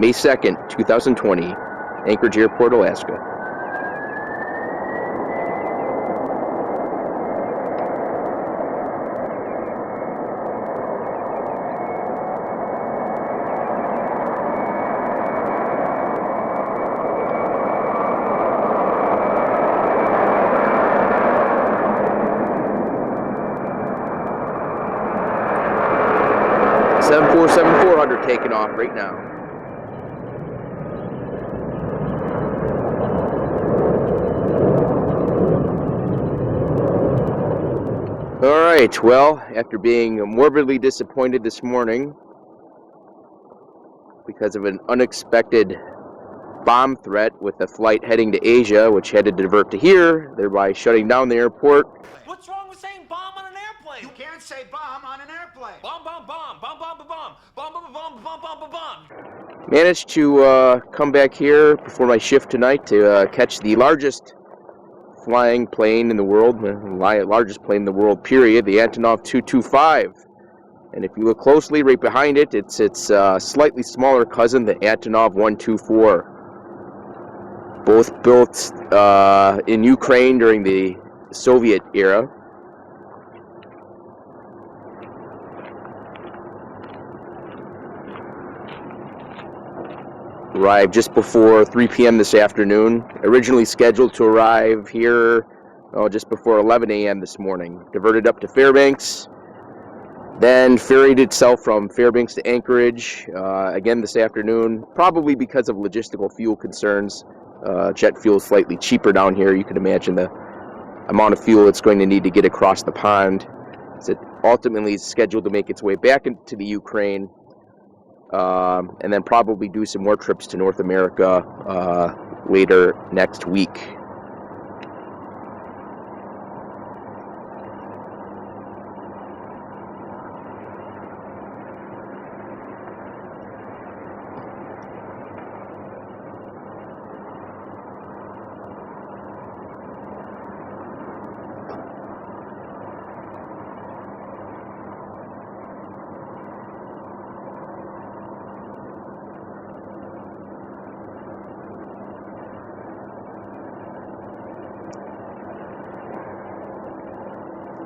May 2nd, 2020, Anchorage Airport, Alaska. Seven 400 taking off right now. Alright, well, after being morbidly disappointed this morning because of an unexpected bomb threat with a flight heading to Asia, which had to divert to here, thereby shutting down the airport. What's wrong with saying bomb on an airplane? You can't say bomb on an airplane. Bomb, bomb, bomb, bomb, bomb, bomb, bomb, bomb, bomb, bomb, bomb, bomb, bomb, bomb. Managed to come back here before my shift tonight to catch the largest flying plane in the world, largest plane in the world, period, the Antonov 225. And if you look closely, right behind it, it's slightly smaller cousin, the Antonov 124. Both built in Ukraine during the Soviet era. Arrived just before 3 p.m. this afternoon. Originally scheduled to arrive here just before 11 a.m. this morning. Diverted up to Fairbanks. Then ferried itself from Fairbanks to Anchorage again this afternoon, probably because of logistical fuel concerns. Jet fuel is slightly cheaper down here. You can imagine the amount of fuel it's going to need to get across the pond. It ultimately is scheduled to make its way back into the Ukraine, and then probably do some more trips to North America later next week.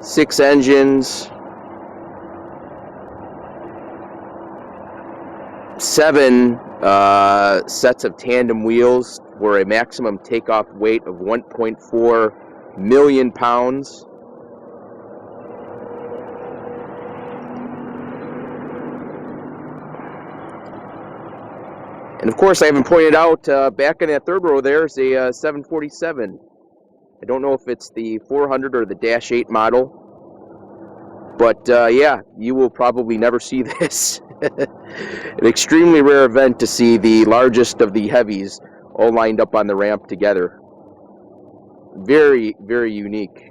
Six engines, 7 sets of tandem wheels for a maximum takeoff weight of 1.4 million pounds. And of course, I haven't pointed out, back in that third row there's a 747. I don't know if it's the 400 or the Dash 8 model, but yeah, you will probably never see this. An extremely rare event to see the largest of the heavies all lined up on the ramp together. Very, very unique.